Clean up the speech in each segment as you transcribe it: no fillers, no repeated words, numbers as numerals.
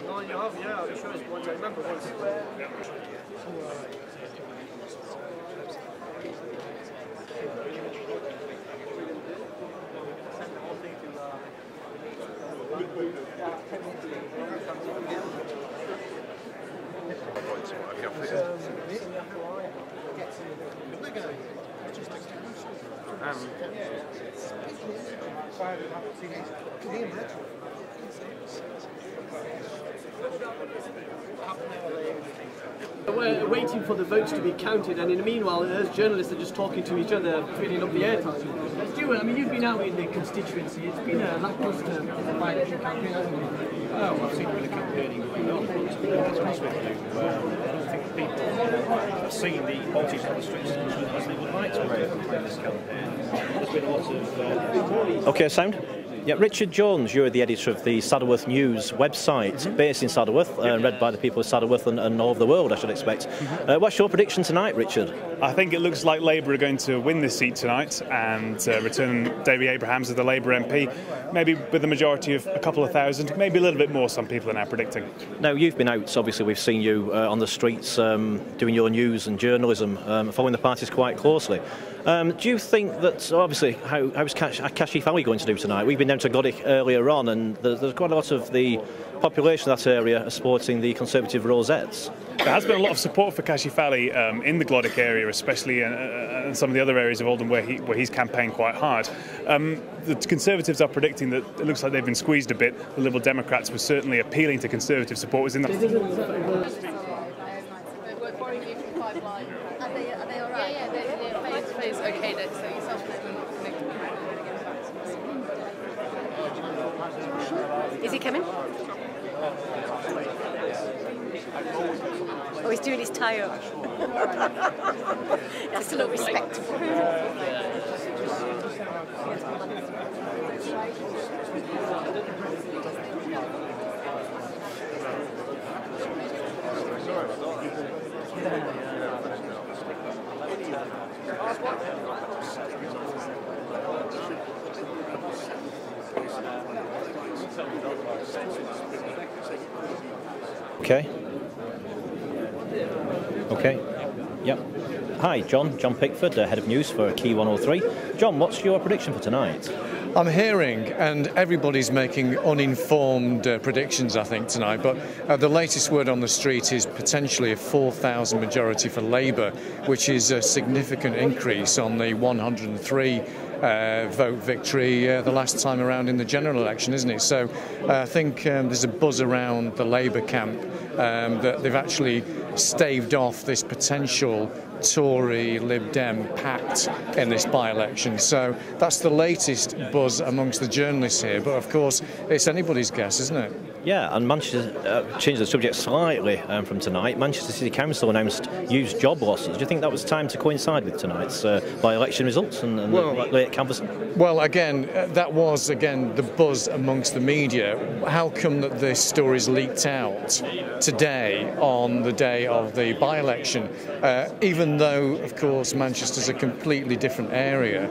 No, you have, yeah, I'm sure it's ones I remember once. We're waiting for the votes to be counted, and in the meanwhile, as journalists are just talking to each other, filling up the airtime. Stuart, I mean, you've been out in the constituency. It's been a lacklustre by-election campaign, hasn't it? Oh, I've seen a bit of campaigning going on, but let's be honest with you, I don't think people have seen the politics on the streets as they would like to in this campaign. There's been a lot of... OK, sound? Yeah, Richard Jones, you're the editor of the Saddleworth News website, based in Saddleworth, read by the people of Saddleworth and all over the world, I should expect. What's your prediction tonight, Richard? I think it looks like Labour are going to win this seat tonight and return David Abrahams as the Labour MP, maybe with a majority of a couple of thousand, maybe a little bit more, some people are now predicting. Now, you've been out, obviously we've seen you on the streets doing your news and journalism, following the parties quite closely. Do you think that, obviously, how's Kashif Ali going to do tonight? We've been down to Godick earlier on, and there's quite a lot of the population of that area are supporting the Conservative rosettes. There has been a lot of support for Kashif Ali in the Godick area, especially, and some of the other areas of Oldham where he's campaigned quite hard. The Conservatives are predicting that it looks like they've been squeezed a bit. The Liberal Democrats were certainly appealing to Conservative supporters in the... Are they all right? Yeah, they're okay. Is he coming? Oh, he's doing his tie up. That's a little respect. Okay. Okay. Yep. Hi, John Pickford, Head of News for Key 103. John, what's your prediction for tonight? I'm hearing, and everybody's making uninformed predictions, I think, tonight, but the latest word on the street is potentially a 4,000 majority for Labour, which is a significant increase on the 103 vote victory the last time around in the general election, isn't it? So I think there's a buzz around the Labour camp that they've actually staved off this potential Tory Lib Dem pact in this by-election. So that's the latest buzz amongst the journalists here, but of course it's anybody's guess, isn't it? Yeah, and Manchester changed the subject slightly from tonight. Manchester City Council announced huge job losses. Do you think that was timed to coincide with tonight's by-election results and the late canvassing? Well, again, that was, the buzz amongst the media. How come that this story's leaked out today on the day of the by-election? Even though, of course, Manchester's a completely different area,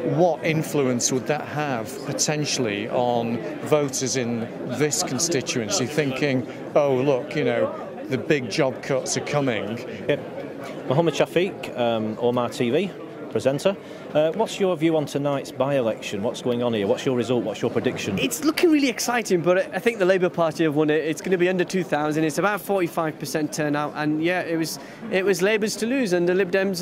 what influence would that have potentially on voters in this constituency thinking, oh, look, you know, the big job cuts are coming? Yep. Mohammed Shafiq, Omar TV, presenter. What's your view on tonight's by-election? What's going on here? What's your result? What's your prediction? It's looking really exciting, but I think the Labour Party have won it. It's going to be under 2,000. It's about 45% turnout, and yeah, it was Labour's to lose, and the Lib Dem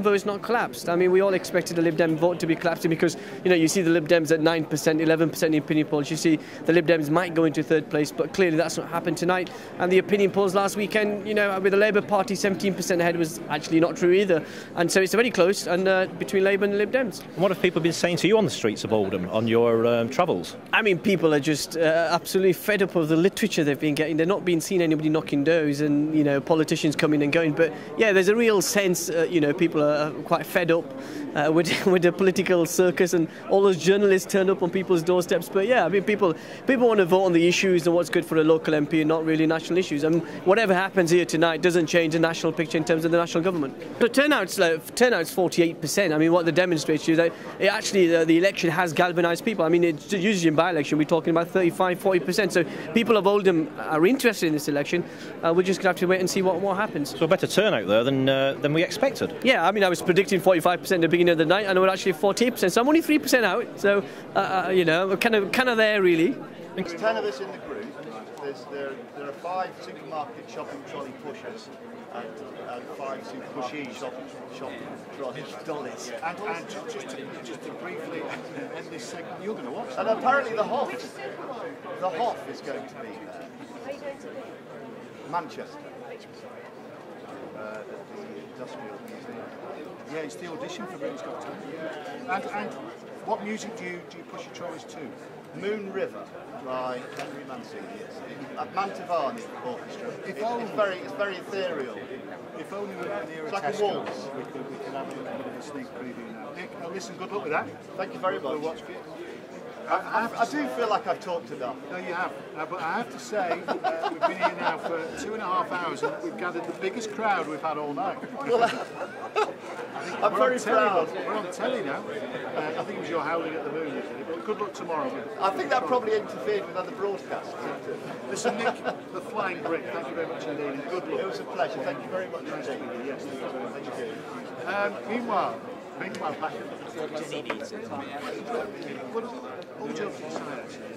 vote is not collapsed. I mean, we all expected the Lib Dem vote to be collapsing because you see the Lib Dems at 9%, 11% in opinion polls. You see the Lib Dems might go into third place, but clearly that's not happened tonight. And the opinion polls last weekend, with the Labour Party 17% ahead, was actually not true either. And so it's very close, and between Labour and the Lib Dems. And what have people been saying to you on the streets of Oldham on your travels? I mean, people are just absolutely fed up of the literature they've been getting. They're not being seeing anybody knocking doors and politicians coming and going. But yeah, there's a real sense, people are quite fed up. with the political circus, and all those journalists turned up on people's doorsteps. But yeah, I mean, people want to vote on the issues and what's good for a local MP, and not really national issues. I mean, whatever happens here tonight doesn't change the national picture in terms of the national government. The turnout's 48%. I mean, what the demonstrates is that the election has galvanised people. I mean, it's usually in by-election we're talking about 35-40%. So people of Oldham are interested in this election. We're just going to have to wait and see what happens. So a better turnout there than we expected. Yeah, I mean, I was predicting 45% at the beginning of the night, and we're actually 48%. So I'm only 3% out. So you know, we're kind of there really. There's 10 of us in the group. There are 5 supermarket shopping trolley pushers and 5 supermarket shopping trolley dollies. And just to briefly end this segment, you're going to watch that. And apparently the Hoff is going to be there. Manchester. At the Industrial Museum. Yeah, it's the audition for Britain's Got Talent. And what music do you push your trolleys to? Moon River by Henry Mancini, yes. Mantovani Orchestra. It's very ethereal. If only we were near It's a like a Tesco, waltz. we could have a little bit of a sneak preview now. Nick, listen, good luck with that. Thank you very much. We'll watch it. I do feel like I've talked enough. No, you have. But I have to say, we've been here now for 2.5 hours and we've gathered the biggest crowd we've had all night. I'm very proud. We're on telly now. I think it was your howling at the moon, isn't it? But good luck tomorrow. I think that probably interfered with other broadcasts. Listen, Nick, the Flying Brick, thank you very much indeed. And good luck. It was a pleasure. Thank you very much Nice to indeed. meet you. Yes, thank you very much. Meanwhile, back at all jokes aside, actually,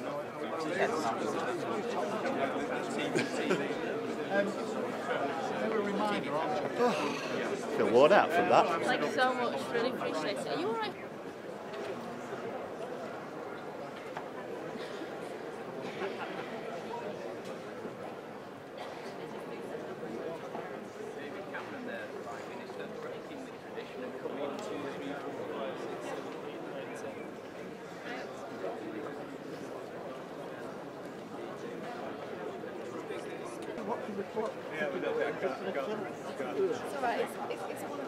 they're a reminder, aren't you? Feel worn out from that. Thank you so much. Really appreciate it. Are you alright? It's alright. It's one.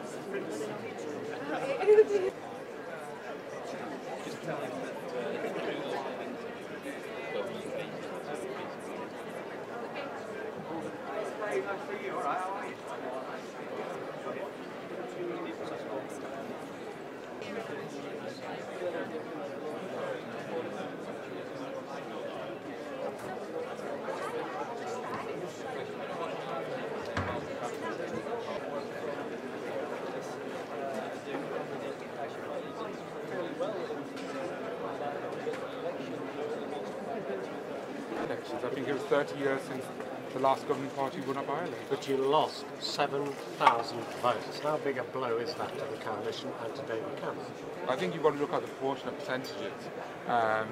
I think it was 30 years since the last governing party won up Ireland. But you lost 7,000 votes. How big a blow is that to the coalition and to David Cameron? I think you've got to look at the proportion of percentages, and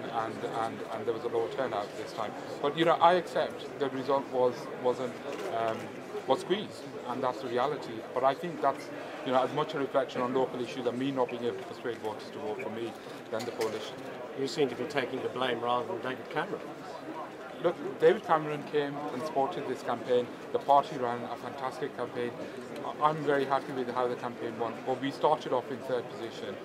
there was a low turnout this time. But you know, I accept the result was squeezed, and that's the reality. But I think that's, you know, as much a reflection on local issues and me not being able to persuade voters to vote for me than the coalition. You seem to be taking the blame rather than David Cameron. Look, David Cameron came and supported this campaign. The party ran a fantastic campaign. I'm very happy with how the campaign went. Well, we started off in 3rd position.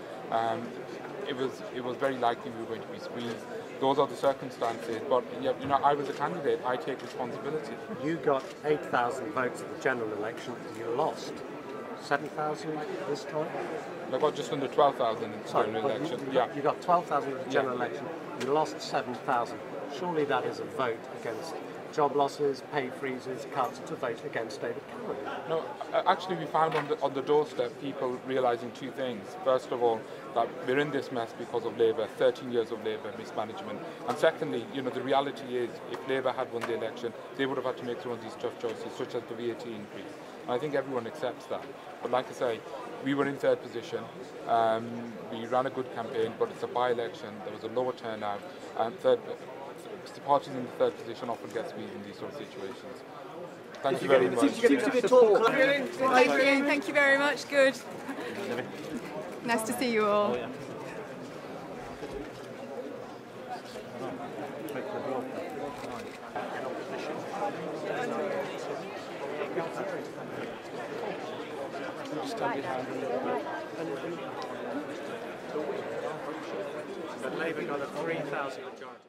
It was very likely we were going to be squeezed. Those are the circumstances. But yeah, you know, I was a candidate. I take responsibility. You got 8,000 votes at the general election. You lost 7,000 this time. I got just under 12,000 in the general election. You got 12,000 in the general election. You lost 7,000. Surely that is a vote against job losses, pay freezes, cuts, to vote against David Cameron. No, actually we found on the doorstep people realising 2 things. First of all, that we're in this mess because of Labour, 13 years of Labour mismanagement. And secondly, you know, the reality is if Labour had won the election, they would have had to make some of these tough choices, such as the VAT increase. And I think everyone accepts that. But like I say, we were in 3rd position. We ran a good campaign, but it's a by-election. There was a lower turnout. And the parties in the 3rd position often get squeezed in these sort of situations. Thank you very much. Thank you very much. Good. Nice to see you all. Stand behind. the win. But Labour got a 3,000 majority.